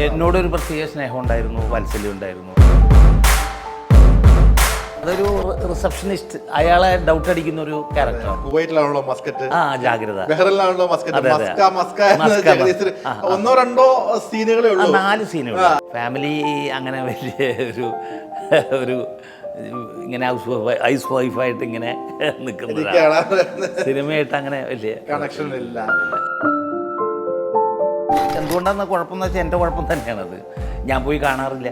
എന്നോടൊരു പ്രത്യേക സ്നേഹം ഉണ്ടായിരുന്നു, വാത്സല്യം ഉണ്ടായിരുന്നു. അതൊരു റിസപ്ഷനിസ്റ്റ്, അയാളെ ഡൗട്ട് അടിക്കുന്ന ഒരു ക്യാരക്ടറാണ്. കുവൈറ്റിലാണല്ലോ മസ്കറ്റ്, ജാഗ്രത. ബഹ്റിനിലാണല്ലോ മസ്കറ്റ്. ഒന്നോ രണ്ടോ സീനുകളേ ഉള്ളൂ, 4 സീനുകൾ. ഫാമിലി അങ്ങനെ വലിയ ഒരു ഇങ്ങനെ ഹൗസ് വൈഫായിട്ട് ഇങ്ങനെ നിൽക്കുന്നതാണ്. സിനിമയായിട്ട് അങ്ങനെ വലിയ കണക്ഷൻ ഇല്ല. എന്തുകൊണ്ടാണ് കുഴപ്പമെന്ന് വെച്ചാൽ എൻ്റെ കുഴപ്പം തന്നെയാണത്. ഞാൻ പോയി കാണാറില്ല.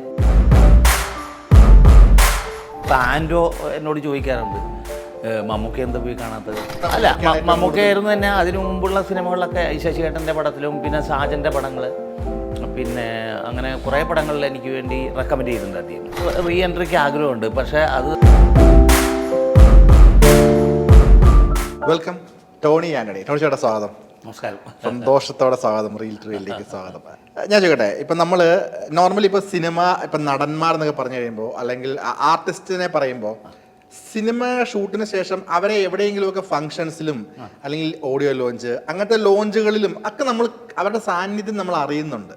ഇപ്പം ആൻഡോ എന്നോട് ചോദിക്കാറുണ്ട്, മമ്മൂക്ക എന്താ പോയി കാണാത്തത്? അല്ല, മമ്മൂക്കയായിരുന്നു തന്നെ അതിനു മുമ്പുള്ള സിനിമകളിലൊക്കെ ശശികേട്ടൻ്റെ പടത്തിലും പിന്നെ സാജൻ്റെ പടങ്ങൾ, പിന്നെ അങ്ങനെ കുറേ പടങ്ങളിൽ എനിക്ക് വേണ്ടി റെക്കമെൻഡ് ചെയ്തിട്ടുണ്ട്. അദ്ദേഹം റീ എൻട്രിക്ക് ആഗ്രഹമുണ്ട്, പക്ഷേ അത്. Welcome Tony Antony. ടോണി ചേട്ടാ സ്വാഗതം. നമസ്കാരം. സന്തോഷത്തോടെ സ്വാഗതം. റീലിലേക്ക് സ്വാഗതം. ഞാൻ ചോദിക്കട്ടെ, ഇപ്പം നമ്മൾ നോർമലി ഇപ്പോൾ സിനിമ ഇപ്പം നടന്മാർ എന്നൊക്കെ പറഞ്ഞു കഴിയുമ്പോൾ അല്ലെങ്കിൽ ആർട്ടിസ്റ്റിനെ പറയുമ്പോൾ സിനിമ ഷൂട്ടിന് ശേഷം അവരെ എവിടെയെങ്കിലുമൊക്കെ ഫംഗ്ഷൻസിലും അല്ലെങ്കിൽ ഓഡിയോ ലോഞ്ച് അങ്ങനത്തെ ലോഞ്ചുകളിലും ഒക്കെ നമ്മൾ അവരുടെ സാന്നിധ്യം നമ്മൾ അറിയുന്നുണ്ട്.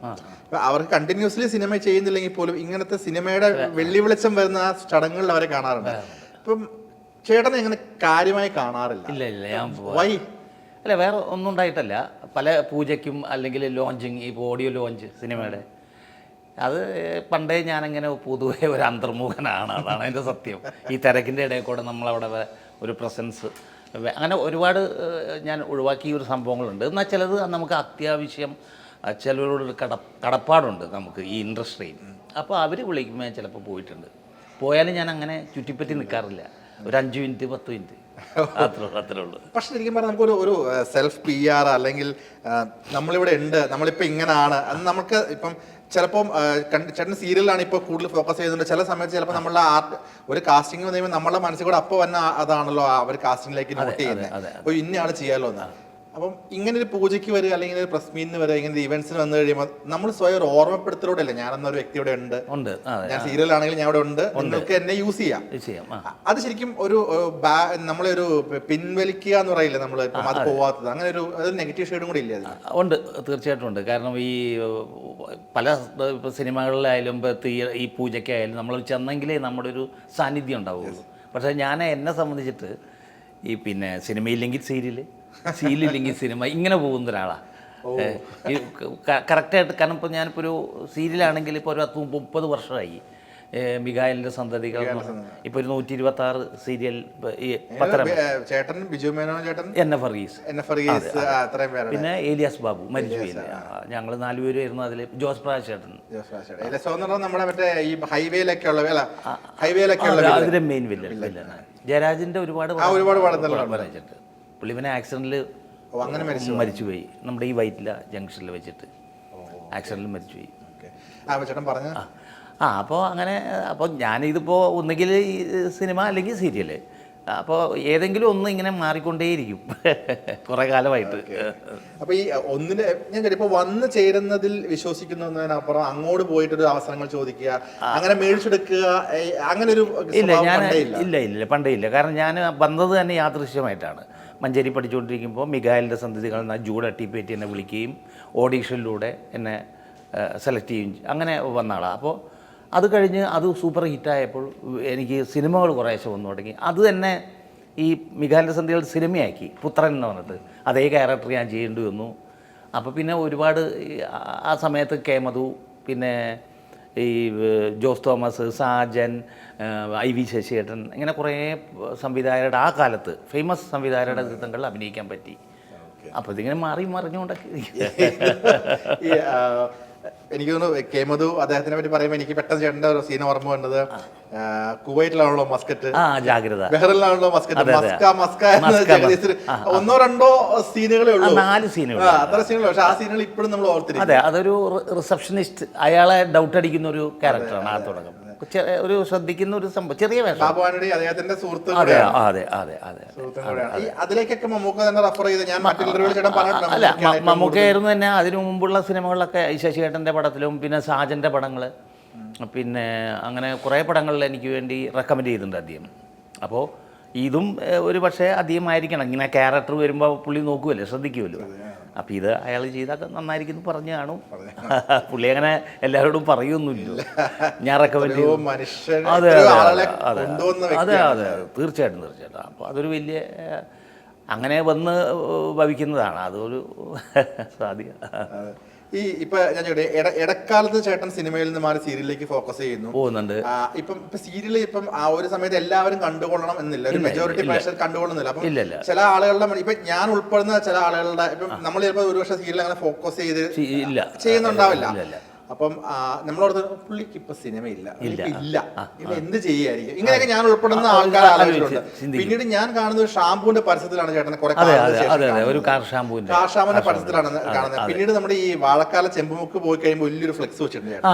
അവർക്ക് കണ്ടിന്യൂസ്ലി സിനിമ ചെയ്യുന്നില്ലെങ്കിൽ പോലും ഇങ്ങനത്തെ സിനിമയുടെ വെള്ളി വെളിച്ചം വരുന്ന ആ ചടങ്ങുകളിൽ അവരെ കാണാറുണ്ട്. ഇപ്പം ചേട്ടനെ എങ്ങനെ കാര്യമായി കാണാറില്ല? ഇല്ല, ഞാൻ വൈ? അല്ല, വേറെ ഒന്നും ഉണ്ടായിട്ടല്ല. പല പൂജയ്ക്കും അല്ലെങ്കിൽ ലോഞ്ചിങ്, ഇപ്പോൾ ഓഡിയോ ലോഞ്ച് സിനിമയുടെ, അത് പണ്ടേ ഞാനങ്ങനെ പൊതുവെ ഒരു അന്തർമുഖനാണ്. അതാണ് അതിൻ്റെ സത്യം. ഈ തിരക്കിൻ്റെ ഇടയിൽ കൂടെ നമ്മളവിടെ ഒരു പ്രസൻസ് അങ്ങനെ ഒരുപാട് ഞാൻ ഒഴിവാക്കിയ ഒരു സംഭവങ്ങളുണ്ട്. എന്നാൽ ചിലത് നമുക്ക് അത്യാവശ്യം ചിലരോടൊരു കടപ്പാടുണ്ട് നമുക്ക് ഈ ഇൻഡസ്ട്രിയിൽ. അപ്പോൾ അവർ വിളിക്കുമ്പോൾ ചിലപ്പോൾ പോയിട്ടുണ്ട്. പോയാലും ഞാൻ അങ്ങനെ ചുറ്റിപ്പറ്റി നിൽക്കാറില്ല. ഒരു 5 മിനിറ്റ് 10 മിനിറ്റ് അത്രേ ഉള്ളൂ. പക്ഷെ ശരിക്കും പറഞ്ഞാൽ നമുക്കൊരു ഒരു സെൽഫ് PR അല്ലെങ്കിൽ നമ്മളിവിടെ ഉണ്ട്, നമ്മളിപ്പോൾ ഇങ്ങനെയാണ് അത് നമുക്ക് ഇപ്പം ചിലപ്പം ചേട്ടൻ സീരിയലാണ് ഇപ്പോൾ കൂടുതൽ ഫോക്കസ് ചെയ്യുന്നുണ്ട്. ചില സമയത്ത് ചിലപ്പോൾ നമ്മളുടെ ഒരു കാസ്റ്റിംഗ് വന്നു കഴിയുമ്പോൾ നമ്മളുടെ മനസ്സിൽ കൂടെ അപ്പോൾ വന്ന അതാണല്ലോ അവർ കാസ്റ്റിംഗിലേക്ക് നോട്ട് ചെയ്യുന്നത്. അപ്പോൾ ഇന്നയാൾ ചെയ്യാമല്ലോ എന്നാണ്. അപ്പം ഇങ്ങനെ ഒരു പൂജയ്ക്ക് വരിക അല്ലെങ്കിൽ ഒരു പ്രസ് മീറ്റിന് വരിക, ഇങ്ങനെ ഇവന്റ്സിന് വന്നു കഴിയുമ്പോൾ നമ്മൾ സ്വയം ഒരു ഓർമ്മപ്പെടുത്തലോടെ അല്ലേ, ഞാനെന്നൊരു വ്യക്തി ഇവിടെ ഉണ്ട്, ഞാൻ സീരിയലാണെങ്കിൽ ഞാൻ ഇവിടെ ഉണ്ട്, നിങ്ങൾക്ക് എന്നെ യൂസ് ചെയ്യാം. അത് ശരിക്കും ഒരു നമ്മളെ ഒരു പിൻവലിക്കുക എന്ന് പറയില്ലേ നമ്മൾ, ഇപ്പം അത് പോവാത്തത്, അങ്ങനെ ഒരു നെഗറ്റീവ് ഷെയ്ഡും കൂടി ഇല്ലേ? ഉണ്ട്, തീർച്ചയായിട്ടും ഉണ്ട്. കാരണം ഈ പല സിനിമകളിലായാലും ഈ പൂജയ്ക്കായാലും നമ്മൾ ചെന്നെങ്കിലേ നമ്മുടെ ഒരു സാന്നിധ്യം ഉണ്ടാവുള്ളൂ. പക്ഷേ എന്നെ സംബന്ധിച്ചിട്ട് ഈ പിന്നെ സിനിമയില്ലെങ്കിൽ സീരിയലില്ലെങ്കിൽ സിനിമ ഇങ്ങനെ പോകുന്ന ഒരാളാണ്. ഈ കറക്റ്റായിട്ട്. കാരണം ഇപ്പോൾ ഞാനിപ്പോൾ ഒരു സീരിയലാണെങ്കിൽ ഇപ്പോൾ ഒരു 30 വർഷമായി. മിഖായലിൻ്റെ സന്തതികൾ, ഇപ്പോൾ ഒരു 126 സീരിയൽ. ചേട്ടൻ ബിജു മേനോൻ, ചേട്ടൻ പിന്നെ ഏലിയാസ് ബാബു മരിച്ചുപോയില്ല. ഞങ്ങൾ 4 പേരായിരുന്നു അതിൽ. ജോസ് പ്രകാശ് ചേട്ടൻ, അതിലെ മെയിൻ വില്ലനാണ്. ജയരാജിൻ്റെ ഒരുപാട് വരച്ചിട്ട് പുള്ളി പിന്നെ ആക്സിഡൻറ്റിൽ മരിച്ചുപോയി. നമ്മുടെ ഈ വൈറ്റില ജംഗ്ഷനിൽ വെച്ചിട്ട് ആക്സിഡൻറ്റിൽ മരിച്ചുപോയി. അപ്പോൾ അങ്ങനെ. അപ്പോൾ ഞാനിതിപ്പോൾ ഒന്നുകിൽ ഈ സിനിമ അല്ലെങ്കിൽ സീരിയൽ, അപ്പോൾ ഏതെങ്കിലും ഒന്ന് ഇങ്ങനെ മാറിക്കൊണ്ടേയിരിക്കും കുറേ കാലമായിട്ട്. അപ്പോൾ ഈ ഒന്നിന് ഞാൻ ഇപ്പോൾ വന്ന് ചേരുന്നതിൽ വിശ്വസിക്കുന്നതിനപ്പുറം അങ്ങോട്ട് പോയിട്ടൊരു അവസരങ്ങൾ ചോദിക്കുക, അങ്ങനെ മേടിച്ചെടുക്കുക, അങ്ങനെ ഒരു ഇല്ല പണ്ടേ ഇല്ല. കാരണം ഞാൻ വന്നത് തന്നെ യാദൃശ്യമായിട്ടാണ്. മഞ്ചേരി പഠിച്ചുകൊണ്ടിരിക്കുമ്പോൾ മിഖായലിൻ്റെ സന്തതികൾ എന്ന ജൂഡ് ടിപ്പേറ്റി എന്നെ വിളിക്കുകയും ഓഡീഷനിലൂടെ എന്നെ സെലക്ട് ചെയ്യുകയും അങ്ങനെ വന്ന ആളാണ്. അപ്പോൾ അത് കഴിഞ്ഞ് അത് സൂപ്പർ ഹിറ്റായപ്പോൾ എനിക്ക് സിനിമകൾ കുറേശ്ശെ വന്നു തുടങ്ങി. അത് തന്നെ ഈ മിഖായലിൻ്റെ സന്തതികൾ സിനിമയാക്കി, പുത്രൻ എന്ന് പറഞ്ഞിട്ട് അതേ ക്യാരക്ടർ ഞാൻ ചെയ്യേണ്ടി വന്നു. അപ്പോൾ പിന്നെ ഒരുപാട് ആ സമയത്ത് കെ മധു, പിന്നെ ഈ ജോസ് തോമസ്, സാജൻ, IV ശശിയേട്ടൻ, ഇങ്ങനെ കുറേ സംവിധായകരുടെ, ആ കാലത്ത് ഫേമസ് സംവിധായകരുടെ ചിത്രങ്ങളിൽ അഭിനയിക്കാൻ പറ്റി. അപ്പോൾ ഇതിങ്ങനെ മറിഞ്ഞുകൊണ്ടൊക്കെ. എനിക്ക് തോന്നുന്നു കെ മധു അദ്ദേഹത്തിനെ പറ്റി പറയുമ്പോൾ എനിക്ക് പെട്ടെന്ന് ചേട്ടൻ്റെ ഒരു സീൻ ഓർമ്മ വന്നത്, കുവൈറ്റിലാണല്ലോ മസ്കറ്റ്, ജാഗ്രത. ബഹ്റിനിലാണല്ലോ മസ്കറ്റ്. ഒന്നോ രണ്ടോ സീനുകളേ ഉള്ളൂ, 4 സീനുകൾ, അത്ര സീനുകൾ. പക്ഷെ ആ സീനുകൾ ഇപ്പോഴും നമ്മൾ ഓർത്തിരിക്കും. അതെ, അതൊരു റിസപ്ഷനിസ്റ്റ്, അയാളെ ഡൗട്ട് അടിക്കുന്ന ഒരു ക്യാരക്ടറാണ് ആ തുടക്കം. ഒരു ശ്രദ്ധിക്കുന്ന ഒരു സംഭവം, ചെറിയ വേഷം. അദ്ദേഹത്തിന്റെ സുഹൃത്ത്. അതെ. അതിലേക്കൊക്കെ മമ്മൂക്ക തന്നെ റെഫർ ചെയ്ത് ഞാൻ അല്ല, മമ്മൂക്കയായിരുന്നു തന്നെ അതിനു മുമ്പുള്ള സിനിമകളിലൊക്കെ ശശികേട്ടൻ്റെ പടത്തിലും പിന്നെ സാജൻ്റെ പടങ്ങൾ, പിന്നെ അങ്ങനെ കുറേ പടങ്ങളിൽ എനിക്ക് വേണ്ടി റെക്കമെൻഡ് ചെയ്തിട്ടുണ്ട് അദ്ദേഹം. അപ്പോൾ ഇതും ഒരു പക്ഷേ അധികമായിരിക്കണം. ഇങ്ങനെ ക്യാരക്ടർ വരുമ്പോൾ പുള്ളി നോക്കുമല്ലോ, ശ്രദ്ധിക്കുമല്ലോ. അപ്പോൾ ഇത് അയാൾ ചെയ്താൽ നന്നായിരിക്കും എന്ന് പറഞ്ഞു കാണും. പുള്ളി അങ്ങനെ എല്ലാവരോടും പറയൊന്നുമില്ല. ഞാൻ റെക്കമെൻഡ് ചെയ്യും. അതെ അതെ അതെ അതെ തീർച്ചയായിട്ടും. അപ്പോൾ അതൊരു വലിയ അങ്ങനെ വന്ന് ഭവിക്കുന്നതാണ്, അതൊരു സാധ്യത. ഈ ഇപ്പൊ ഞാൻ ഇടക്കാലത്ത് ചേട്ടൻ സിനിമയിൽ നിന്ന് മാറി സീരിയലിലേക്ക് ഫോക്കസ് ചെയ്യുന്നു, പോകുന്നുണ്ട്. ഇപ്പം സീരിയൽ ഇപ്പം ആ ഒരു സമയത്ത് എല്ലാവരും കണ്ടുകൊള്ളണം എന്നില്ല, ഒരു മെജോറിറ്റി പ്രേക്ഷകർ കണ്ടുകൊള്ളുന്നില്ല. അപ്പം ചില ആളുകളുടെ ഇപ്പൊ ഞാൻ ഉൾപ്പെടുന്ന ചില ആളുകളുടെ ഇപ്പം നമ്മൾ ചിലപ്പോൾ ഒരുപക്ഷെ സീരിയൽ അങ്ങനെ ഫോക്കസ് ചെയ്ത് ചെയ്യുന്നുണ്ടാവില്ല. അപ്പം നമ്മളോട് പുള്ളിക്ക് ഇപ്പൊ സിനിമയില്ല, ഇല്ല എന്ത് ചെയ്യായിരിക്കും, ഇങ്ങനെയൊക്കെ ഞാൻ ഉൾപ്പെടുന്ന ആൾക്കാർ ആലോചിച്ചിട്ടുണ്ട്. പിന്നീട് ഞാൻ കാണുന്ന ഒരു ഷാമ്പൂവിന്റെ പരസ്യത്തിലാണ് ചേട്ടനെ കുറെ കാർ ഷാമ്പൂവിന്റെ പരസ്യത്തിലാണ് കാണുന്നത്. പിന്നീട് നമ്മുടെ ഈ വാഴക്കാല ചെമ്പുമുക്ക് പോയി കഴിയുമ്പോൾ വലിയൊരു ഫ്ലെക്സ് വെച്ചിട്ടുണ്ട്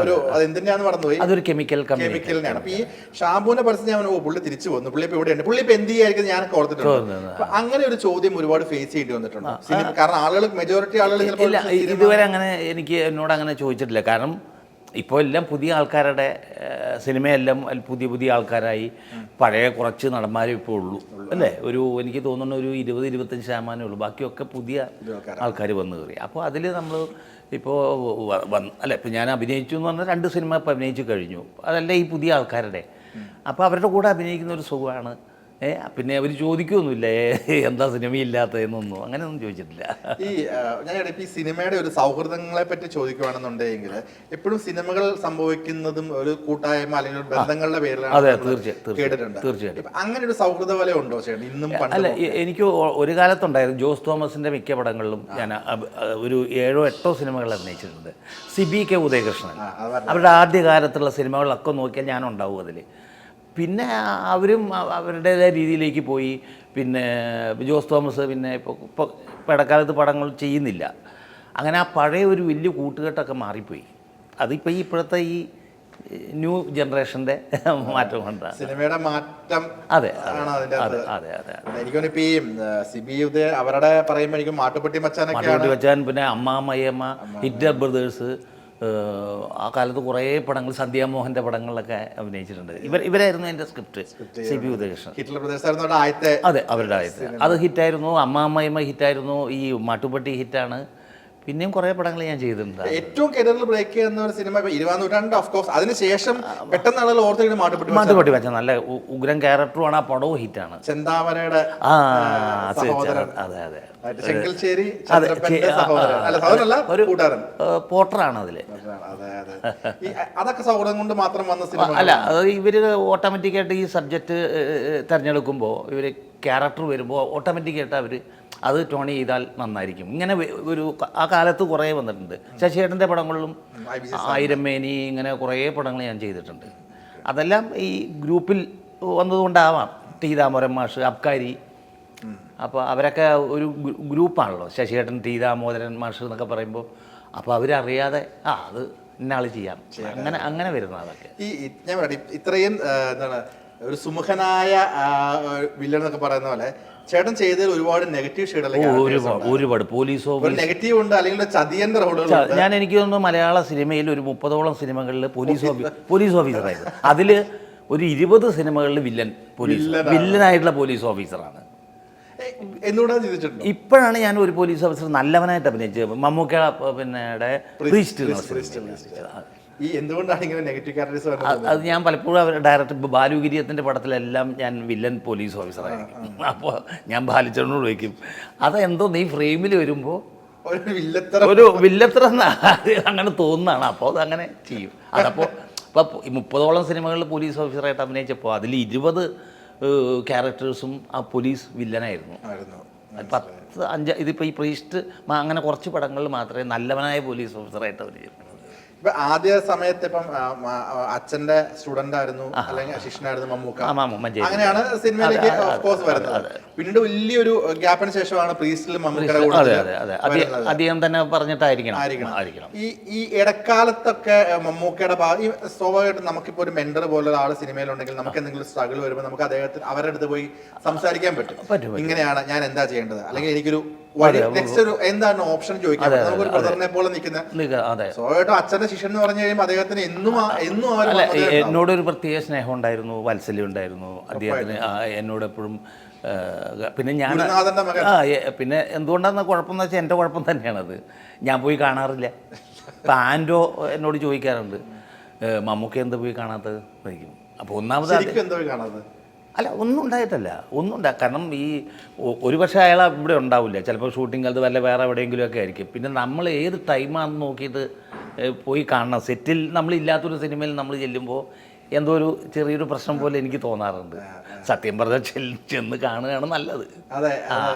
ഒരു, അത് എന്തിനാന്ന് മറന്നുപോയി, അതൊരു കെമിക്കലിനാണ്. അപ്പൊ ഈ ഷാമ്പൂവിന്റെ പരസ്യം ഞാൻ പുള്ളി തിരിച്ചു വന്നു, പുള്ളി ഇപ്പൊ ഇവിടെയുണ്ട്, പുള്ളി ഇപ്പൊ എന്ത് ചെയ്യായിരിക്കും ഞാൻ ഓർത്തിട്ടുണ്ട്. അപ്പൊ അങ്ങനെ ഒരു ചോദ്യം ഒരുപാട് ഫേസ് ചെയ്യേണ്ടി വന്നിട്ടുണ്ട് സിനിമ, കാരണം ആളുകൾ മെജോറിറ്റി ആളുകൾ ഇതുവരെ അങ്ങനെ എനിക്ക് എന്നോട് അങ്ങനെ ചോദിച്ചിട്ടില്ല. കാരണം ഇപ്പോൾ എല്ലാം പുതിയ ആൾക്കാരുടെ സിനിമയെല്ലാം പുതിയ പുതിയ ആൾക്കാരായി, പഴയ കുറച്ച് നടന്മാരും ഇപ്പോൾ ഉള്ളൂ അല്ലേ. എനിക്ക് തോന്നുന്നു ഒരു 20-25% ഉള്ളൂ, ബാക്കിയൊക്കെ പുതിയ ആൾക്കാർ വന്നു കയറി. അപ്പോൾ അതിൽ നമ്മൾ ഇപ്പോൾ അല്ല, ഇപ്പോൾ ഞാൻ അഭിനയിച്ചു എന്ന് പറഞ്ഞാൽ 2 സിനിമ ഇപ്പോൾ അഭിനയിച്ചു കഴിഞ്ഞു, അതല്ല ഈ പുതിയ ആൾക്കാരുടെ. അപ്പോൾ അവരുടെ കൂടെ അഭിനയിക്കുന്ന ഒരു സുഖമാണ്. പിന്നെ അവർ ചോദിക്കൊന്നുമില്ല എന്താ സിനിമയില്ലാത്തതെന്നൊന്നും, അങ്ങനെയൊന്നും ചോദിച്ചിട്ടില്ല. ഞാൻ ഈ സിനിമയുടെ ഒരു സൗഹൃദങ്ങളെ പറ്റി ചോദിക്കുകയാണെന്നുണ്ടെങ്കിൽ എപ്പോഴും സിനിമകൾ സംഭവിക്കുന്നതും ഒരു കൂട്ടായ്മ അല്ലെങ്കിൽ ബന്ധങ്ങളുടെ പേരിലാണ് കേട്ടിട്ടുണ്ട്. തീർച്ചയായിട്ടും അങ്ങനെ ഒരു സൗഹൃദ വല ഉണ്ടോ ചേട്ടൻ ഇന്നും? അല്ല, എനിക്ക് ഒരു കാലത്തുണ്ടായിരുന്നു. ജോസ് തോമസിന്റെ മിക്ക പടങ്ങളിലും ഞാൻ ഒരു 7-8 സിനിമകൾ അഭിനയിച്ചിട്ടുണ്ട്. CBK ഉദയകൃഷ്ണൻ, അവരുടെ ആദ്യകാലത്തുള്ള സിനിമകളൊക്കെ നോക്കിയാൽ ഞാനുണ്ടാവും അതിൽ. പിന്നെ അവരും അവരുടേതായ രീതിയിലേക്ക് പോയി. പിന്നെ ജോസ് തോമസ് പിന്നെ ഇപ്പോൾ ഇടക്കാലത്ത് പടങ്ങൾ ചെയ്യുന്നില്ല. അങ്ങനെ ആ പഴയ ഒരു വലിയ കൂട്ടുകെട്ടൊക്കെ മാറിപ്പോയി. അതിപ്പോൾ ഇപ്പോഴത്തെ ഈ ന്യൂ ജനറേഷന്റെ മാറ്റം കൊണ്ടാണ്, സിനിമയുടെ മാറ്റം. അതെ അതെ അതെ അതെ. എനിക്കൊന്നിപ്പോ ഈ CB അവരുടെ പറയുമ്പോൾ എനിക്ക് മാട്ടുപ്പെട്ടി മച്ചാൻ, പിന്നെ അമ്മാമയ്യമ്മ, ഹിറ്റ്ലർ ബ്രദേഴ്സ്, ആ കാലത്ത് കുറേ പടങ്ങൾ, സന്ധ്യാമോഹൻ്റെ പടങ്ങളിലൊക്കെ അഭിനയിച്ചിട്ടുണ്ട്. ഇവരായിരുന്നു എൻ്റെ സ്ക്രിപ്റ്റ്. CB ഉദയകൃഷ്ണൻ. അതെ, അവരുടെ ആദ്യത്തെ അത് ഹിറ്റായിരുന്നു. അമ്മാമ്മയമ്മ ഹിറ്റായിരുന്നു. ഈ മാട്ടുപ്പെട്ടി ഹിറ്റാണ്. പിന്നെയും കുറേ പടങ്ങൾ ഞാൻ ചെയ്തിട്ടുണ്ട്. ഏറ്റവും കരിയറിൽ ബ്രേക്ക് ചെയ്യുന്ന ഒരു സിനിമ 20ാം നൂറ്റാണ്ട്, ഓഫ് കോഴ്സ്. അതിനുശേഷം പെട്ടെന്ന് ആളുകൾ ഓർത്തിട്ട് മാട്ടുപ്പെട്ടി വെച്ചാൽ നല്ല ഉഗ്രം ക്യാരക്ടറുമാണ്. ആ പടവും ഹിറ്റാണ്. ചെന്താമരയുടെ അതെ അതെ ഒരു പോട്ടറാണ് അതില്. അതൊക്കെ സൗഹൃദം കൊണ്ട് മാത്രം വന്ന സിനിമ അല്ല, അത് ഇവര് ഓട്ടോമാറ്റിക്കായിട്ട് ഈ സബ്ജക്റ്റ് തിരഞ്ഞെടുക്കുമ്പോൾ ഇവര് ക്യാരക്ടർ വരുമ്പോൾ ഓട്ടോമാറ്റിക്കായിട്ട് അവർ അത് ടോൺ ചെയ്താൽ നന്നായിരിക്കും. ഇങ്ങനെ ഒരു ആ കാലത്ത് കുറേ വന്നിട്ടുണ്ട്. ശശിയേട്ടൻ്റെ പടങ്ങളിലും ആയിരമേനി, ഇങ്ങനെ കുറേ പടങ്ങൾ ഞാൻ ചെയ്തിട്ടുണ്ട്. അതെല്ലാം ഈ ഗ്രൂപ്പിൽ വന്നതുകൊണ്ടാവാം. ടി ദാമോദരൻ മാഷ്, അബ്കാരി, അപ്പോൾ അവരൊക്കെ ഒരു ഗ്രൂപ്പാണല്ലോ. ശശിയേട്ടൻ, ടി ദാമോദരൻ മാഷ് എന്നൊക്കെ പറയുമ്പോൾ അപ്പോൾ അവരറിയാതെ അത് ഇന്നാൾ ചെയ്യാം, അങ്ങനെ വരുന്ന അതൊക്കെ. ഞാൻ പറയട്ടെ, ഇത്രയും എന്താണ് ഒരു സുമുഖനായ വില്ലൻ എന്നൊക്കെ പറയുന്ന പോലെ ചേട്ടൻ ചെയ്തതിൽ ഒരുപാട് നെഗറ്റീവ് ഒരുപാട് പോലീസ് നെഗറ്റീവ് ഉണ്ട്, അല്ലെങ്കിൽ ചതിയന്റെ റോളുകൾ. എനിക്ക് തോന്നുന്നു മലയാള സിനിമയിൽ ഒരു 30ഓളം സിനിമകളിൽ പോലീസ് ഓഫീസറായിരുന്നു. അതിൽ ഒരു 20 സിനിമകളിൽ വില്ലനായിട്ടുള്ള പോലീസ് ഓഫീസറാണ്. എന്തുകൊണ്ടാണ് ചിന്തിച്ചിട്ടുണ്ട്? ഇപ്പോഴാണ് ഞാൻ ഒരു പോലീസ് ഓഫീസർ നല്ലവനായിട്ട് അഭിനയിച്ചത്. മമ്മൂക്ക പിന്നെ എന്തുകൊണ്ടാണ് ഇങ്ങനെ നെഗറ്റീവ് ക്യാരക്ടേഴ്സ്? അത് ഞാൻ പലപ്പോഴും അവർ ഡയറക്ടർ ബാലുഗിരിയത്തിൻ്റെ പടത്തിലെല്ലാം ഞാൻ വില്ലൻ പോലീസ് ഓഫീസറായിരിക്കും. അപ്പോൾ ഞാൻ ബാലിച്ചേട്ടനോട് ചോദിക്കും, അതെന്തോ നീ ഫ്രെയിമിൽ വരുമ്പോൾ ഒരു വില്ലത്ര അങ്ങനെ തോന്നുന്നതാണ്. അപ്പോൾ അത് അങ്ങനെ ചെയ്യും. അതപ്പോൾ ഇപ്പോൾ 30ഓളം സിനിമകളിൽ പോലീസ് ഓഫീസറായിട്ട് അഭിനയിച്ചപ്പോൾ അതിൽ 20 ക്യാരക്ടേഴ്സും ആ പോലീസ് വില്ലനായിരുന്നു. 5 ഇതിപ്പോൾ ഈ പ്രീസ്റ്റ് അങ്ങനെ കുറച്ച് പടങ്ങളിൽ മാത്രമേ നല്ലവനായ പോലീസ് ഓഫീസറായിട്ട് അഭിനയിച്ചിട്ടുള്ളൂ. ഇപ്പൊ ആദ്യ സമയത്ത് ഇപ്പം അച്ഛന്റെ സ്റ്റുഡന്റ് ആയിരുന്നു, അല്ലെങ്കിൽ ശിഷ്യനായിരുന്നു മമ്മൂക്ക. അങ്ങനെയാണ് സിനിമയിലേക്ക് ഓഫ് കോഴ്സ് വരുന്നത്. പിന്നീട് വലിയൊരു ഗ്യാപ്പിന് ശേഷമാണ് പ്രീസ്റ്റിൽ മമ്മൂക്കയുടെ അധികം തന്നെ പറഞ്ഞിട്ടായിരിക്കണം. ഈ ഇടക്കാലത്തൊക്കെ മമ്മൂക്കയുടെ ഈ സ്വാഭാവികമായിട്ടും നമുക്കിപ്പോ ഒരു മെന്റർ പോലെ ആള് സിനിമയിലുണ്ടെങ്കിൽ നമുക്ക് എന്തെങ്കിലും സ്ട്രഗിൾ വരുമ്പോൾ നമുക്ക് അദ്ദേഹത്തിന് അവരുടെ അടുത്ത് പോയി സംസാരിക്കാൻ പറ്റും. ഇങ്ങനെയാണ് ഞാൻ എന്താ ചെയ്യേണ്ടത്, അല്ലെങ്കിൽ എനിക്കൊരു നെക്സ്റ്റ് ഒരു എന്താണ് ഓപ്ഷൻ ചോദിക്കാൻ പറ്റും. നമുക്കൊരു ബ്രദറിനെ പോലെ നിൽക്കുന്ന സ്വാഭാവികമായിട്ടും അച്ഛന്റെ ശിഷ്യൻ എന്ന് പറഞ്ഞു കഴിയുമ്പോൾ അദ്ദേഹത്തിന് എന്നും എന്നോടൊരു പ്രത്യേക സ്നേഹം ഉണ്ടായിരുന്നു, വാത്സല്യം ഉണ്ടായിരുന്നു അദ്ദേഹത്തിന്. എന്നോട് എപ്പോഴും പിന്നെ ഞാൻ ഗുരുനാഥന്റെ മകൻ. പിന്നെ എന്തുകൊണ്ടാണെന്ന് കുഴപ്പമെന്ന് വെച്ചാൽ എൻ്റെ കുഴപ്പം തന്നെയാണത്. ഞാൻ പോയി കാണാറില്ല. ഇപ്പം ആൻറ്റോ എന്നോട് ചോദിക്കാറുണ്ട്, മമ്മൂക്ക എന്ത് പോയി കാണാത്തത് ചോദിക്കും. അപ്പോൾ ഒന്നാമത് ശരിക്കും എന്തോ കാണാത്തത്? അല്ല, ഒന്നും ഉണ്ടായിട്ടല്ല, കാരണം ഈ ഒരു പക്ഷേ അയാൾ ഇവിടെ ഉണ്ടാവില്ല, ചിലപ്പോൾ ഷൂട്ടിംഗ് കാലത്ത് വല്ല വേറെ എവിടെയെങ്കിലുമൊക്കെ ആയിരിക്കും. പിന്നെ നമ്മൾ ഏത് ടൈമാണെന്ന് നോക്കിയിട്ട് പോയി കാണണം. സെറ്റിൽ നമ്മളില്ലാത്തൊരു സിനിമയിൽ നമ്മൾ ചെല്ലുമ്പോൾ എന്തോ ഒരു ചെറിയൊരു പ്രശ്നം പോലെ എനിക്ക് തോന്നാറുണ്ട്. സത്യം പറഞ്ഞാൽ ചെന്ന് കാണുകയാണ് നല്ലത്. അതെ.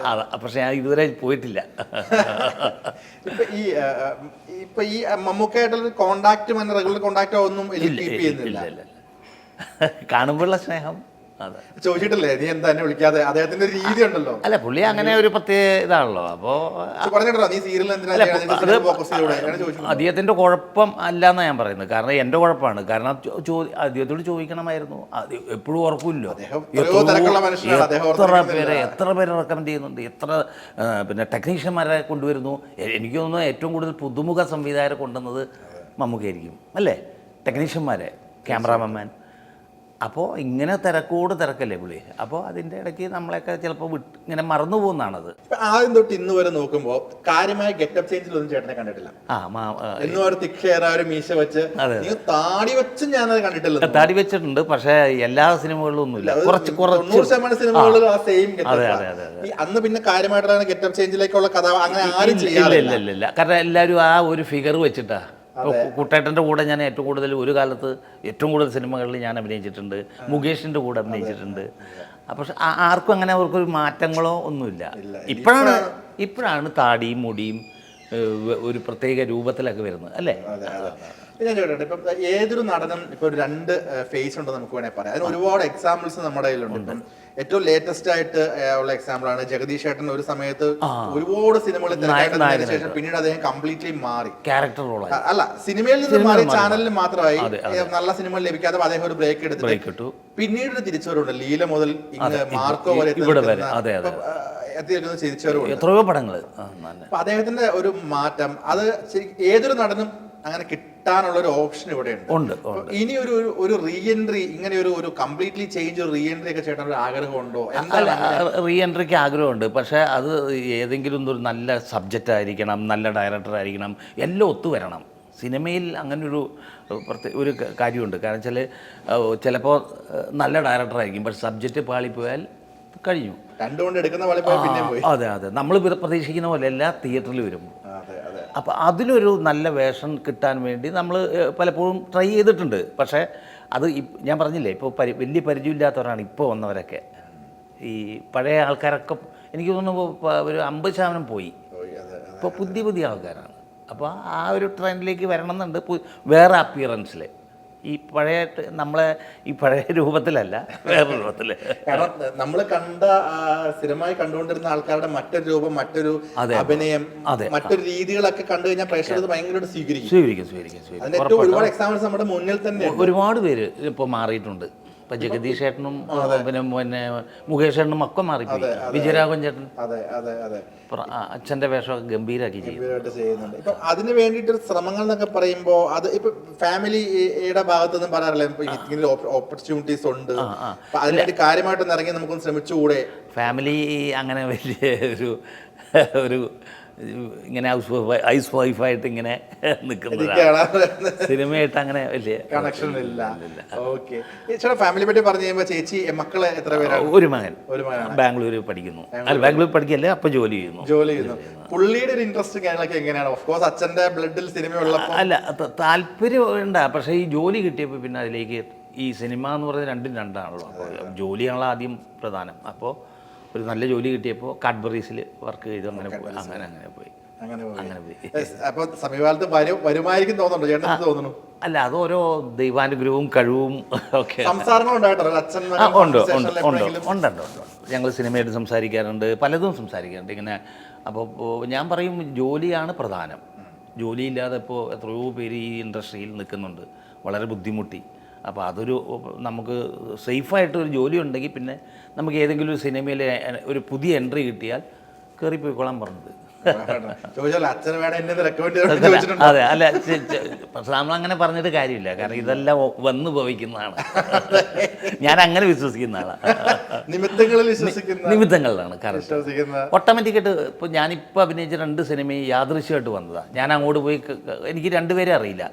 പക്ഷെ ഞാൻ ഇതുവരെ പോയിട്ടില്ല. ഇപ്പൊ ഈ മമ്മൂക്കായിട്ടുള്ള കോണ്ടാക്ട്, റെഗുലർ കോണ്ടാക്റ്റോ ഒന്നും കീപ്പ് ചെയ്യുന്നില്ല? കാണുമ്പോഴുള്ള സ്നേഹം ചോദിച്ചിട്ടില്ലേ നീ എന്താ എന്നെ വിളിക്കാതെ? അദ്ദേഹത്തിന്റെ ഒരു രീതി ഉണ്ടല്ലോ. അല്ല, പുള്ളി അങ്ങനെ ഒരു പ്രത്യേക ഇതാണല്ലോ. അപ്പോൾ നീ സീരിയൽ അദ്ദേഹത്തിൻ്റെ കുഴപ്പം അല്ല എന്നാണ് ഞാൻ പറയുന്നത്. കാരണം എൻ്റെ കുഴപ്പമാണ്. കാരണം അദ്ദേഹത്തോട് ചോദിക്കണമായിരുന്നു. എപ്പോഴും ഓർക്കില്ലോ എത്ര പേര് റെക്കമെൻഡ് ചെയ്യുന്നുണ്ട്, എത്ര പിന്നെ ടെക്നീഷ്യന്മാരെ കൊണ്ടുവരുന്നു. എനിക്ക് തോന്നുന്നു ഏറ്റവും കൂടുതൽ പുതുമുഖ സംവിധായകരെ കൊണ്ടുവന്നത് മമ്മൂക്കയായിരിക്കും അല്ലേ, ടെക്നീഷ്യന്മാരെ, ക്യാമറാമാൻ. അപ്പോൾ ഇങ്ങനെ തിരക്കല്ലേ പുള്ളി. അപ്പോൾ അതിൻ്റെ ഇടയ്ക്ക് നമ്മളെയൊക്കെ ചിലപ്പോൾ ഇങ്ങനെ മറന്നു പോകുന്നതാണത്. ആദ്യം തൊട്ട് ഇന്ന് വരെ നോക്കുമ്പോൾ കാര്യമായ ഗെറ്റപ്പ് ചേഞ്ചിലൊന്നും ചേട്ടനെ കണ്ടിട്ടില്ല. എന്നും ഒരു തിക്ഷേറ ഒരു മീശ വെച്ച്, താടി വെച്ച് ഞാനത് കണ്ടിട്ടില്ല. താടി വെച്ചിട്ടുണ്ട്, പക്ഷേ എല്ലാ സിനിമകളിലും ഒന്നുമില്ല. കുറച്ച് 90% സിനിമകളിൽ ആ സെയിം ഗെറ്റപ്പ്. അന്ന് പിന്നെ കാര്യമായിട്ടുള്ള ഗെറ്റപ്പ് ചേഞ്ചിലേക്കുള്ള കഥ അങ്ങനെ ആരും ഇല്ല. കാരണം എല്ലാവരും ആ ഒരു ഫിഗർ വെച്ചിട്ടാ. കുട്ടേട്ടൻ്റെ കൂടെ ഞാൻ ഏറ്റവും കൂടുതൽ ഒരു കാലത്ത് ഏറ്റവും കൂടുതൽ സിനിമകളിൽ ഞാൻ അഭിനയിച്ചിട്ടുണ്ട്. മുകേഷിൻ്റെ കൂടെ അഭിനയിച്ചിട്ടുണ്ട്. പക്ഷെ ആർക്കും അങ്ങനെ അവർക്കൊരു മാറ്റങ്ങളോ ഒന്നുമില്ല. ഇപ്പോഴാണ് താടിയും മുടിയും ഒരു പ്രത്യേക രൂപത്തിലൊക്കെ വരുന്നത് അല്ലേ. ഞാൻ ചോദിക്കട്ടെ, ഇപ്പം ഏതൊരു നടനും ഇപ്പൊ ഒരു രണ്ട് ഫേസ് ഉണ്ടെന്ന് നമുക്ക് വേണമെങ്കിൽ പറയാം. അതിന് ഒരുപാട് എക്സാമ്പിൾസ് നമ്മുടെ കയ്യിലുണ്ട്. ഇപ്പം ഏറ്റവും ലേറ്റസ്റ്റ് ആയിട്ട് ഉള്ള എക്സാമ്പിൾ ആണ് ജഗദീഷ് ചേട്ടൻ. ഒരു സമയത്ത് ഒരുപാട് സിനിമകൾ ശേഷം പിന്നീട് അദ്ദേഹം കംപ്ലീറ്റ്ലി മാറി. ക്യാരക്ടർ റോൾ അല്ല, സിനിമയിൽ നിന്ന് മാറി ചാനലിൽ മാത്രമായി. നല്ല സിനിമകൾ ലഭിക്കാതെ അദ്ദേഹം ഒരു ബ്രേക്ക് എടുത്തു. പിന്നീട് തിരിച്ചുവരുണ്ട്. ലീല മുതൽ മാർക്കോ വരെ എത്രയോ പടങ്ങൾ. അദ്ദേഹത്തിന്റെ ഒരു മാറ്റം അത് ഏതൊരു നടനും അങ്ങനെ കിട്ടാനുള്ള ഒരു ഓപ്ഷൻ ഇവിടെ ഉണ്ട്. ഇനി ഒരു റീ എൻട്രി, ഇങ്ങനെ ഒരു കംപ്ലീറ്റ്ലി ചേഞ്ച്, ഒരു റീ എൻട്രി ഒക്കെ ചേട്ടൻ ഒരു ആഗ്രഹമുണ്ടോ? റീ എൻട്രിക്ക് ആഗ്രഹമുണ്ട്. പക്ഷേ അത് ഏതെങ്കിലും ഒരു നല്ല സബ്ജക്റ്റ് ആയിരിക്കണം, നല്ല ഡയറക്ടർ ആയിരിക്കണം, എല്ലാം ഒത്തുവരണം. സിനിമയിൽ അങ്ങനൊരു ഒരു കാര്യമുണ്ട്. കാരണം വെച്ചാൽ ചിലപ്പോൾ നല്ല ഡയറക്ടറായിരിക്കും, പക്ഷെ സബ്ജക്റ്റ് പാളിപ്പോയാൽ കഴിഞ്ഞു. രണ്ടുകൊണ്ട് എടുക്കുന്ന പോലെ പോയി. അതെ. നമ്മൾ പ്രതീക്ഷിക്കുന്ന പോലെ എല്ലാ തിയേറ്ററിൽ വരുമ്പോൾ. അപ്പോൾ അതിലൊരു നല്ല വേഷം കിട്ടാൻ വേണ്ടി നമ്മൾ പലപ്പോഴും ട്രൈ ചെയ്തിട്ടുണ്ട്. പക്ഷേ അത് ഞാൻ പറഞ്ഞില്ലേ, ഇപ്പോൾ വലിയ പരിചയമില്ലാത്തവരാണ് ഇപ്പോൾ വന്നവരൊക്കെ. ഈ പഴയ ആൾക്കാരൊക്കെ എനിക്ക് തോന്നുന്നു ഒരു 50% പോയി. ഇപ്പോൾ പുതിയ ആൾക്കാരാണ്. അപ്പോൾ ആ ഒരു ട്രെൻഡിലേക്ക് വരണം എന്നുണ്ട്, വേറെ അപ്പിയറൻസിൽ. ഈ പഴയ നമ്മളെ ഈ പഴയ രൂപത്തിലല്ല, വേറെ രൂപത്തിൽ. കാരണം നമ്മൾ കണ്ട സ്ഥിരമായി കണ്ടുകൊണ്ടിരുന്ന ആൾക്കാരുടെ മറ്റൊരു രൂപം, മറ്റൊരു അഭിനയം, മറ്റൊരു രീതികളൊക്കെ കണ്ടു കഴിഞ്ഞാൽ പ്രേക്ഷകർ ഭയങ്കരമായിട്ട് സ്വീകരിക്കും. അതിന്റെ ഏറ്റവും ഒരുപാട് എക്സാമ്പിൾസ് നമ്മുടെ മുന്നിൽ തന്നെ ഒരുപാട് പേര് ഇപ്പോൾ മാറിയിട്ടുണ്ട്. ഇപ്പം ജഗദീഷ് ചേട്ടനും പിന്നെ മുകേഷ് ചേട്ടനും ഒക്കെ മാറിപ്പോയി. വിജയരാഘവൻ ചേട്ടൻ അച്ഛൻ്റെ വേഷമൊക്കെ ഗംഭീരമാക്കി ചെയ്യുന്നുണ്ട്. ഇപ്പം അതിന് വേണ്ടിയിട്ട് ശ്രമങ്ങൾ എന്നൊക്കെ പറയുമ്പോൾ അത് ഇപ്പൊ ഫാമിലിയുടെ ഭാഗത്തൊന്നും പറയാറില്ല, ഇങ്ങനെ ഓപ്പർച്യൂണിറ്റീസ് ഉണ്ട്, അതിനുവേണ്ടി കാര്യമായിട്ടൊന്ന് ഇറങ്ങി നമുക്കൊന്ന് ശ്രമിച്ചുകൂടെ? ഫാമിലി അങ്ങനെ വലിയ ഒരു ഇങ്ങനെ ഹൗസ് വൈഫായിട്ട് ഇങ്ങനെ നിൽക്കുന്നതാണ്. സിനിമയായിട്ട് അങ്ങനെ വലിയ കണക്ഷൻ ഇല്ല. ഓക്കെ. ചേട്ടാ, ഫാമിലി പറ്റി പറഞ്ഞു കഴിയുമ്പോൾ ചേച്ചി മക്കളെ എത്ര പേരാണ്? ഒരു മകൻ ബാംഗ്ലൂർ പഠിക്കുന്നു. അല്ല, ബാംഗ്ലൂർ പഠിക്കല്ലേ, അപ്പൊ ജോലി ചെയ്യുന്നു. പുള്ളിയുടെ ഒരു ഇൻട്രസ്റ്റ് കാര്യങ്ങളൊക്കെ എങ്ങനെയാണ്? ഓഫ് കോഴ്സ് അച്ഛന്റെ ബ്ലഡിൽ സിനിമയുള്ളപ്പോൾ അല്ല, താല്പര്യം ഉണ്ടാ. പക്ഷേ ഈ ജോലി കിട്ടിയപ്പോൾ പിന്നെ അതിലേക്ക് ഈ സിനിമ എന്ന് പറയുന്നത് രണ്ടും രണ്ടാണല്ലോ. അപ്പോൾ ജോലിയാണല്ലോ ആദ്യം പ്രധാനം. അപ്പോൾ ഒരു നല്ല ജോലി കിട്ടിയപ്പോൾ കാഡ്ബറീസിൽ വർക്ക് ചെയ്തു. അങ്ങനെ പോയി. അപ്പൊ സമീപകാലത്ത് വരുമായിരിക്കും തോന്നുന്നുണ്ടോ ചേട്ടൻ? തോന്നുന്നു. അല്ല, അത് ഓരോ ദൈവാനുഗ്രഹവും കഴിവും ഒക്കെ ഉണ്ട്. ഞങ്ങൾ സിനിമയായിട്ട് സംസാരിക്കാറുണ്ട്, പലതും സംസാരിക്കാറുണ്ട് ഇങ്ങനെ. അപ്പോൾ ഞാൻ പറയും, ജോലിയാണ് പ്രധാനം. ജോലിയില്ലാതെ ഇപ്പോൾ എത്രയോ പേര് ഈ ഇൻഡസ്ട്രിയിൽ നിൽക്കുന്നുണ്ട്, വളരെ ബുദ്ധിമുട്ടി. അപ്പോൾ അതൊരു നമുക്ക് സേഫായിട്ടൊരു ജോലി ഉണ്ടെങ്കിൽ പിന്നെ നമുക്ക് ഏതെങ്കിലും ഒരു സിനിമയിൽ ഒരു പുതിയ എൻട്രി കിട്ടിയാൽ കയറിപ്പോയിക്കോളാൻ പറഞ്ഞത്. ചോദിച്ചാൽ അച്ഛന് വേണം എന്നെ റെക്കമെൻഡ് ചോദിച്ചിട്ടുണ്ട്. അതെ, അല്ല പക്ഷെ നമ്മളങ്ങനെ പറഞ്ഞിട്ട് കാര്യമില്ല, കാരണം ഇതെല്ലാം വന്നു ഭവിക്കുന്നതാണ്. ഞാൻ അങ്ങനെ വിശ്വസിക്കുന്ന ആളാണ്. നിമിത്തങ്ങളിൽ വിശ്വസിക്കുന്ന നിമിത്തങ്ങളിലാണ് വിശ്വസിക്കുന്ന ഓട്ടോമാറ്റിക്കായിട്ട്. ഇപ്പോൾ ഞാനിപ്പോൾ അഭിനയിച്ച 2 സിനിമയും യാദൃശ്യമായിട്ട് വന്നതാണ്. ഞാൻ അങ്ങോട്ട് പോയി എനിക്ക് 2 പേരെ അറിയില്ല.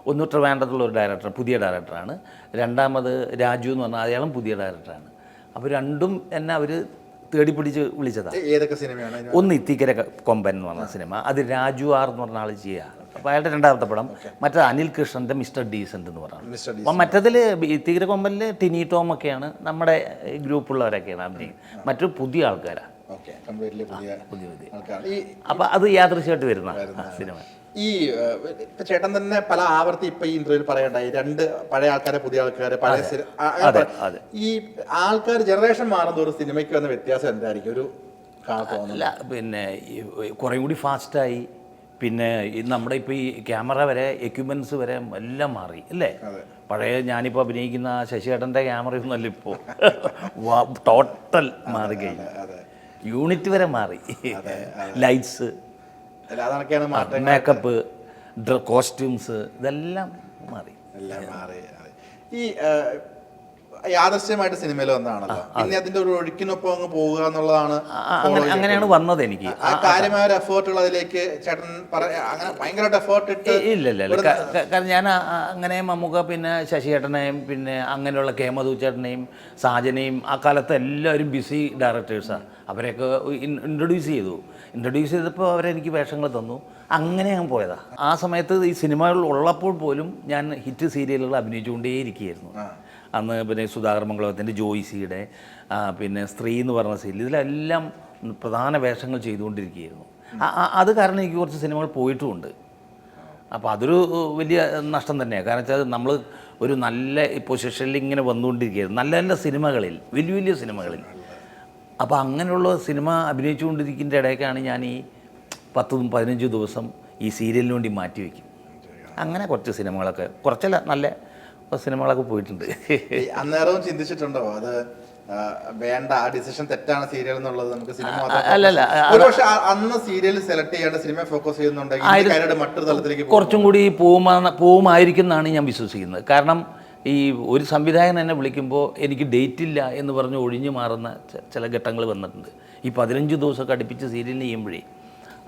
ഒന്ന് ട്രിവാൻഡ്രത്തുള്ള ഒരു ഡയറക്ടർ, പുതിയ ഡയറക്ടറാണ്. രണ്ടാമത് രാജു എന്ന് പറഞ്ഞാൽ അയാളും പുതിയ ഡയറക്ടറാണ്. അപ്പോൾ രണ്ടും എന്നെ അവർ തേടിപ്പിടിച്ച് വിളിച്ചതാണ്. ഏതൊക്കെ സിനിമയാണ്? ഒന്ന് ഇത്തിക്കര കൊമ്പൻ എന്ന് പറഞ്ഞ സിനിമ, അത് രാജു ആർ എന്ന് പറഞ്ഞ ആൾ ചെയ്യുക. അപ്പോൾ അയാളുടെ 2ാമത്തെ പടം. മറ്റേ അനിൽ കൃഷ്ണൻ്റെ മിസ്റ്റർ ഡീസൻറ്റ് എന്ന് പറഞ്ഞു. അപ്പം മറ്റതിൽ ഇത്തിക്കര കൊമ്പനിൽ ടിനി ടോം ഒക്കെയാണ് നമ്മുടെ ഗ്രൂപ്പുള്ളവരൊക്കെയാണ് അഭിനയിക്കുന്നത്. മറ്റൊരു പുതിയ ആൾക്കാരാണ്. അപ്പോൾ അത് യാദൃശ്യമായിട്ട് വരുന്ന സിനിമ. ഈ ഇപ്പൊ ചേട്ടൻ തന്നെ പല ആവർത്തി ഇപ്പൊ ഈ ഇന്റർവ്യൂവിൽ പറയണ്ടായി, 2 പഴയ ആൾക്കാരെ പുതിയ ആൾക്കാരെ പഴയ ഈ ആൾക്കാർ ജനറേഷൻ മാറുന്ന ഒരു സിനിമയ്ക്ക് വന്ന വ്യത്യാസം എന്തായിരിക്കും ഒരു അല്ല പിന്നെ കുറേ കൂടി ഫാസ്റ്റായി. പിന്നെ നമ്മുടെ ഇപ്പോൾ ഈ ക്യാമറ വരെ എക്യുപ്മെൻറ്റ്സ് വരെ എല്ലാം മാറി അല്ലേ. പഴയ ഞാനിപ്പോൾ അഭിനയിക്കുന്ന ശശിയേട്ടൻ്റെ ക്യാമറയൊന്നും അല്ല ഇപ്പോൾ, ടോട്ടൽ മാറി കഴിഞ്ഞു. യൂണിറ്റ് വരെ മാറി, ലൈറ്റ്സ്, മേക്കപ്പ്, കോസ്റ്റ്യൂംസ്, ഇതെല്ലാം മാറി. ഈ യാദൃശ്യമായിട്ട് സിനിമയിൽ വന്നതാണല്ലോ, പിന്നെ അതിന്റെ ഒരു ഒഴുക്കിനൊപ്പം അങ്ങ് പോവുക എന്നുള്ളതാണ്. അങ്ങനെയാണ് വന്നത്. എനിക്ക് കാര്യമായ ഒരു എഫേർട്ടുകൾ അതിലേക്ക് ചേട്ടൻ അങ്ങനെ ഭയങ്കരമായിട്ട് എഫേർട്ട് ഇട്ട് ഇല്ല. കാരണം ഞാൻ അങ്ങനെ മമ്മൂക്ക, പിന്നെ ശശിയേട്ടനെയും, പിന്നെ അങ്ങനെയുള്ള കേമധു ചേട്ടനെയും സാജനെയും ആ കാലത്ത് എല്ലാവരും ബിസി ഡയറക്ടേഴ്സാണ്. അവരെയൊക്കെ ഇൻട്രൊഡ്യൂസ് ചെയ്തപ്പോൾ അവരെനിക്ക് വേഷങ്ങൾ തന്നു. അങ്ങനെ ഞാൻ പോയതാണ്. ആ സമയത്ത് ഈ സിനിമകൾ ഉള്ളപ്പോൾ പോലും ഞാൻ ഹിറ്റ് സീരിയലുകൾ അഭിനയിച്ചുകൊണ്ടേയിരിക്കുകയായിരുന്നു. അന്ന് പിന്നെ സുധാകർ മംഗളത്തിൻ്റെ ജോയിസിയുടെ പിന്നെ സ്ത്രീ എന്ന് പറഞ്ഞ സീരിയൽ, ഇതിലെല്ലാം പ്രധാന വേഷങ്ങൾ ചെയ്തുകൊണ്ടിരിക്കുകയായിരുന്നു. അത് കാരണം എനിക്ക് കുറച്ച് സിനിമകൾ പോയിട്ടുമുണ്ട്. അപ്പോൾ അതൊരു വലിയ നഷ്ടം തന്നെയാണ്. കാരണം വെച്ചാൽ നമ്മൾ ഒരു നല്ല പൊസിഷനിൽ ഇങ്ങനെ വന്നുകൊണ്ടിരിക്കുകയായിരുന്നു, നല്ല നല്ല സിനിമകളിൽ, വലിയ വലിയ സിനിമകളിൽ. അപ്പോൾ അങ്ങനെയുള്ള സിനിമ അഭിനയിച്ചുകൊണ്ടിരിക്കുന്ന ഇടയ്ക്കാണ് ഞാൻ ഈ 10-15 ദിവസം ഈ സീരിയലിന് വേണ്ടി മാറ്റിവെക്കും. അങ്ങനെ കുറച്ച് സിനിമകളൊക്കെ, കുറച്ചല്ല നല്ല സിനിമകളൊക്കെ പോയിട്ടുണ്ട്. അന്നേരവും ചിന്തിച്ചിട്ടുണ്ടോ അത് വേണ്ട, ആ ഡിസിഷൻ തെറ്റാണ് സീരിയൽ എന്നുള്ളത്? നമുക്ക് സിനിമ അല്ലല്ല, പക്ഷെ അന്ന് സീരിയൽ സെലക്ട് ചെയ്യേണ്ട, സിനിമ ഫോക്കസ് ചെയ്യുന്നുണ്ടെങ്കിൽ മറ്റൊരു തലത്തിലേക്ക് കുറച്ചും കൂടി പോവുമായിരിക്കും എന്നാണ് ഞാൻ വിശ്വസിക്കുന്നത്. കാരണം ഈ ഒരു സംവിധായകൻ എന്നെ വിളിക്കുമ്പോൾ എനിക്ക് ഡേറ്റ് ഇല്ല എന്ന് പറഞ്ഞ് ഒഴിഞ്ഞു മാറുന്ന ചില ഘട്ടങ്ങൾ വന്നിട്ടുണ്ട്. ഈ 15 ദിവസമൊക്കെ അടുപ്പിച്ച് സീരിയലിന് ചെയ്യുമ്പോഴേ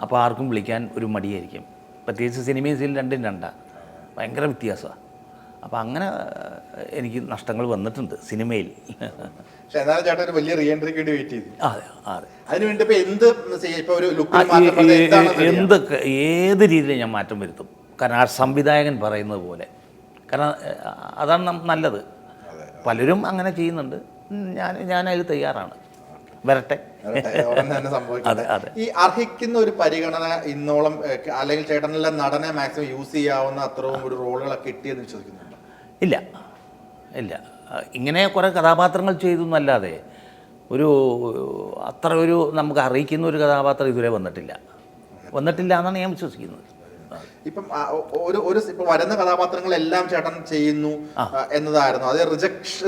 അപ്പോൾ ആർക്കും വിളിക്കാൻ ഒരു മടിയായിരിക്കും. പ്രത്യേകിച്ച് സിനിമയും സീരിയൽ രണ്ടും രണ്ടാണ്, ഭയങ്കര വ്യത്യാസമാണ്. അപ്പോൾ അങ്ങനെ എനിക്ക് നഷ്ടങ്ങൾ വന്നിട്ടുണ്ട് സിനിമയിൽ. എന്തൊക്കെ ഏത് രീതിയിൽ ഞാൻ മാറ്റം വരുത്തും. കാരണം ആ സംവിധായകൻ പറയുന്നത് പോലെ, കാരണം അതാണ് നല്ലത്. പലരും അങ്ങനെ ചെയ്യുന്നുണ്ട്, ഞാൻ അതിൽ തയ്യാറാണ്. വരട്ടെ. ഈ അർഹിക്കുന്ന ഒരു പരിഗണന ഇന്നോളം, അല്ലെങ്കിൽ ചേട്ടനെല്ലാം നടനെ മാക്സിമം യൂസ് ചെയ്യാവുന്ന അത്രയും ഒരു റോളുകളൊക്കെ കിട്ടിയെന്ന് വിശ്വസിക്കുന്നുണ്ടോ? ഇല്ല. ഇങ്ങനെ കുറേ കഥാപാത്രങ്ങൾ ചെയ്തു എന്നല്ലാതെ അത്ര ഒരു നമുക്ക് അറിയിക്കുന്ന ഒരു കഥാപാത്രം ഇതുവരെ വന്നിട്ടില്ല എന്നാണ് ഞാൻ വിശ്വസിക്കുന്നത്. ഇപ്പം ഇപ്പൊ വരുന്ന കഥാപാത്രങ്ങളെല്ലാം ചേട്ടൻ ചെയ്യുന്നു എന്നതായിരുന്നു, അത്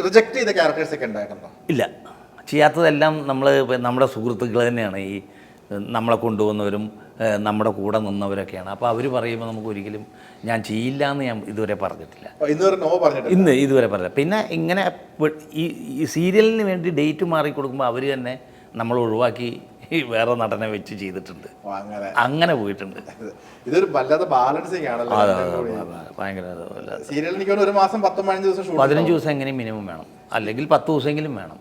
റിജക്ട് ചെയ്ത ക്യാരക്ടേഴ്സ് ഒക്കെ ഉണ്ടായിട്ടുണ്ടോ? ഇല്ല, ചെയ്യാത്തതെല്ലാം നമ്മുടെ സുഹൃത്തുക്കൾ തന്നെയാണ്. ഈ നമ്മളെ കൊണ്ടുവന്നവരും നമ്മുടെ കൂടെ നിന്നവരൊക്കെയാണ്. അപ്പോൾ അവർ പറയുമ്പോൾ നമുക്ക് ഒരിക്കലും ഞാൻ ചെയ്യില്ല എന്ന് ഞാൻ ഇതുവരെ പറഞ്ഞിട്ടില്ല. ഇതുവരെ പറഞ്ഞില്ല. പിന്നെ ഇങ്ങനെ ഈ സീരിയലിന് വേണ്ടി ഡേറ്റ് മാറി കൊടുക്കുമ്പോൾ അവർ തന്നെ നമ്മൾ ഒഴിവാക്കി വേറെ നടനെ വെച്ച് ചെയ്തിട്ടുണ്ട്. അങ്ങനെ പോയിട്ടുണ്ട്. ഇതൊരു വല്ലാതെ ബാലൻസിങ് ആണല്ലോ. ഭയങ്കര സീരിയലിന് ഒരു മാസം 15 ദിവസം 15 ദിവസം എങ്ങനെയും മിനിമം വേണം, അല്ലെങ്കിൽ 10 ദിവസമെങ്കിലും വേണം.